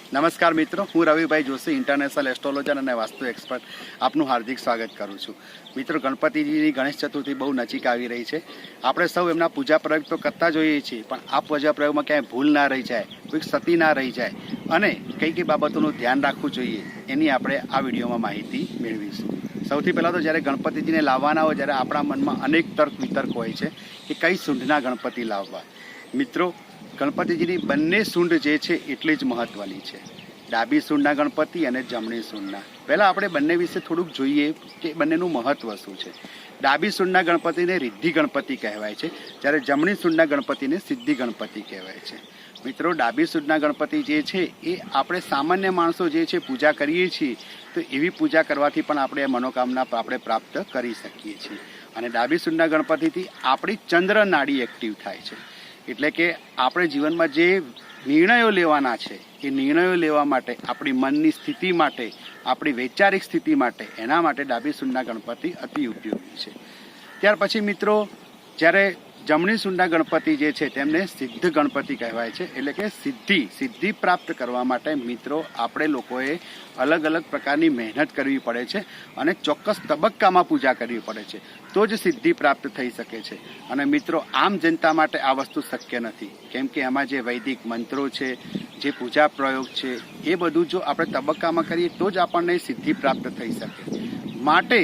નમસ્કાર મિત્રો, હું રવિભાઈ જોશી, ઇન્ટરનેશનલ એસ્ટ્રોલોજર અને વાસ્તુ એક્સપર્ટ આપનું હાર્દિક સ્વાગત કરું છું. મિત્રો, ગણપતિજીની ગણેશ ચતુર્થી બહુ નજીક આવી રહી છે. આપણે સૌ એમના પૂજા પ્રયોગ તો કરતા જોઈએ છીએ, પણ આ પૂજા પ્રયોગમાં ક્યાંય ભૂલ ના રહી જાય, કોઈક ક્ષતિ ના રહી જાય અને કઈ કઈ બાબતોનું ધ્યાન રાખવું જોઈએ એની આપણે આ વિડીયોમાં માહિતી મેળવીશું. સૌથી પહેલાં તો જ્યારે ગણપતિજીને લાવવાના હોય ત્યારે આપણા મનમાં અનેક તર્ક વિતર્ક હોય છે કે કઈ સૂંઢના ગણપતિ લાવવા. મિત્રો, ગણપતિજીની બંને સૂંઢ જે છે એટલી જ મહત્વની છે. ડાબી સૂંઢના ગણપતિ અને જમણી સૂંઢના. પહેલાં આપણે બંને વિશે થોડુંક જોઈએ કે બંનેનું મહત્વ શું છે. ડાબી સૂંઢના ગણપતિને રિદ્ધિ ગણપતિ કહેવાય છે, જ્યારે જમણી સૂંઢના ગણપતિને સિદ્ધિ ગણપતિ કહેવાય છે. મિત્રો, ડાબી સૂંઢના ગણપતિ જે છે એ આપણે સામાન્ય માણસો જે છે પૂજા કરીએ છીએ, તો એવી પૂજા કરવાથી પણ આપણે મનોકામના આપણે પ્રાપ્ત કરી શકીએ છીએ. અને ડાબી સૂંઢના ગણપતિથી આપણી ચંદ્ર નાડી એક્ટિવ થાય છે. એટલે કે આપણે જીવનમાં જે નિર્ણયો લેવાના છે એ નિર્ણયો લેવા માટે, આપણી મનની સ્થિતિ માટે, આપણી વૈચારિક સ્થિતિ માટે, એના માટે ડાબી સૂંઢના ગણપતિ અતિ ઉપયોગી છે. ત્યાર પછી મિત્રો, જ્યારે જમણી સૂંઢના ગણપતિ જે છે તેમને સિદ્ધ ગણપતિ કહેવાય છે. એટલે કે સિદ્ધિ પ્રાપ્ત કરવા માટે મિત્રો આપણે લોકોએ અલગ અલગ પ્રકારની મહેનત કરવી પડે છે અને ચોક્કસ તબક્કામાં પૂજા કરવી પડે છે, તો જ સિદ્ધિ પ્રાપ્ત થઈ શકે છે. અને મિત્રો, આમ જનતા માટે આ વસ્તુ શક્ય નથી, કેમ કે એમાં જે વૈદિક મંત્રો છે, જે પૂજા પ્રયોગ છે, એ બધું જો આપણે તબક્કામાં કરીએ તો જ આપણને સિદ્ધિ પ્રાપ્ત થઈ શકે. માટે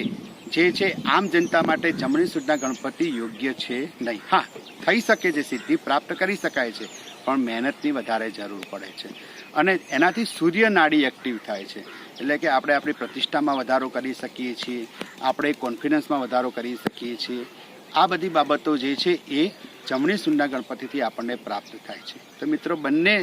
જે છે આમ જનતા માટે જમણી સૂંઢના ગણપતિ યોગ્ય છે નહીં. હા, થઈ શકે છે, સિદ્ધિ પ્રાપ્ત કરી શકાય છે, પણ મહેનતની વધારે જરૂર પડે છે. અને એનાથી સૂર્ય નાડી એક્ટિવ થાય છે. એટલે કે આપણે આપણી પ્રતિષ્ઠામાં વધારો કરી શકીએ છીએ, આપણે કોન્ફિડન્સમાં વધારો કરી શકીએ છીએ. આ બધી બાબતો જે છે એ જમણી સૂંઢના ગણપતિથી આપણને પ્રાપ્ત થાય છે. તો મિત્રો, બંને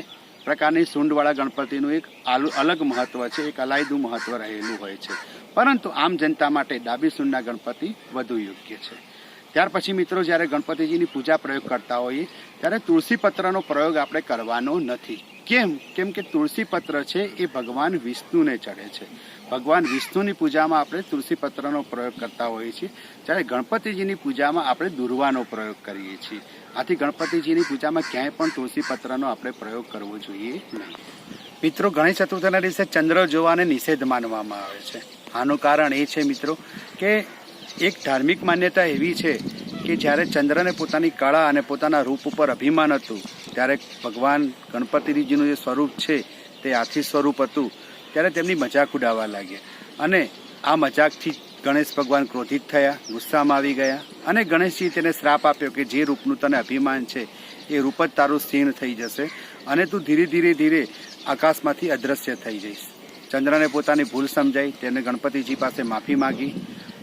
પ્રકારની સૂંઢવાળા ગણપતિનું એક અલગ મહત્વ છે, એક અલાયદું મહત્વ રહેલું હોય છે. પરંતુ આમ જનતા માટે ડાબી સૂંઢના ગણપતિ વધુ યોગ્ય છે. ત્યાર પછી મિત્રો, જ્યારે ગણપતિજીની પૂજા પ્રયોગ કરતા હોઈએ ત્યારે તુલસી પત્રનો પ્રયોગ આપણે કરવાનો નથી. કેમ કે તુલસી પત્ર છે એ ભગવાન વિષ્ણુને ચડે છે. ભગવાન વિષ્ણુની પૂજામાં આપણે તુલસી પત્રનો પ્રયોગ કરતા હોઈએ છીએ, જ્યારે ગણપતિજીની પૂજામાં આપણે દુર્વાનો પ્રયોગ કરીએ છીએ. આથી ગણપતિજીની પૂજામાં ક્યાંય પણ તુલસી પત્રનો આપણે પ્રયોગ કરવો જોઈએ નહીં. મિત્રો, ગણેશ ચતુર્થીના દિવસે ચંદ્ર જોવાને નિષેધ માનવામાં આવે છે. આનું કારણ એ છે મિત્રો કે એક ધાર્મિક માન્યતા એવી છે કે જ્યારે ચંદ્રને પોતાની કળા અને પોતાના રૂપ ઉપર અભિમાન હતું, ત્યારે ભગવાન ગણપતિજીનું જે સ્વરૂપ છે તે હાથી સ્વરૂપ હતું, ત્યારે તેમની મજાક ઉડાવવા લાગ્યા. અને આ મજાકથી ગણેશ ભગવાન ક્રોધિત થયા, ગુસ્સામાં આવી ગયા અને ગણેશજી તેને શ્રાપ આપ્યો કે જે રૂપનું તને અભિમાન છે એ રૂપ જ તારું ક્ષીણ થઈ જશે અને તું ધીરે ધીરે આકાશમાંથી અદૃશ્ય થઈ જઈશ. ચંદ્રને પોતાની ભૂલ સમજાઈ, તેને ગણપતિજી પાસે માફી માગી.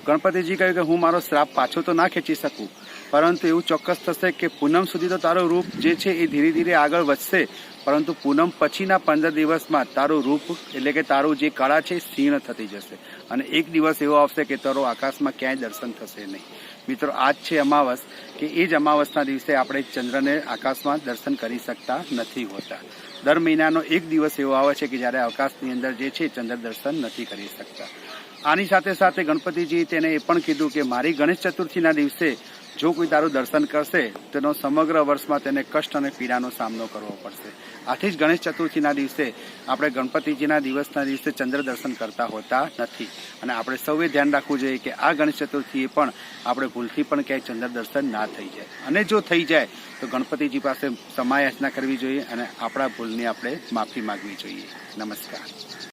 ગણપતિજી કહ્યું કે હું મારો શ્રાપ પાછો તો ના ખેંચી શકું, પરંતુ એવું ચોક્કસ થશે કે પૂનમ સુધી તો તારું રૂપ જે છે એ ધીરે ધીરે આગળ વધશે, પરંતુ પૂનમ પછીના 15 દિવસમાં તારું રૂપ એટલે કે તારું જે કળા છે ક્ષીણ થતી જશે અને એક દિવસ એવો આવશે કે તારો આકાશમાં ક્યાંય દર્શન થશે નહીં. મિત્રો, આજ છે અમાવસ, કે એ જ અમાવસના દિવસે આપણે ચંદ્રને આકાશમાં દર્શન કરી શકતા નથી હોતા. દર મહિનાનો એક દિવસ એવો આવે છે કે જ્યારે આકાશની અંદર જે છે ચંદ્ર દર્શન નથી કરી શકતા. આની સાથે સાથે ગણપતિજી તેને એ પણ કીધું કે મારી ગણેશ ચતુર્થીના દિવસે જો કોઈ તારું દર્શન કરશે તેનો સમગ્ર વર્ષમાં તેને કષ્ટ અને પીડાનો સામનો કરવો પડશે. આથી જ ગણેશ ચતુર્થીના દિવસે આપણે ગણપતિજીના દિવસના દિવસે ચંદ્ર દર્શન કરતા હોતા નથી. અને આપણે સૌએ ધ્યાન રાખવું જોઈએ કે આ ગણેશ ચતુર્થીએ પણ આપણે ભૂલથી પણ ક્યાંય ચંદ્ર દર્શન ના થઈ જાય. અને જો થઈ જાય તો ગણપતિજી પાસે ક્ષમા યાચના કરવી જોઈએ અને આપણા ભૂલની આપણે માફી માગવી જોઈએ. નમસ્કાર.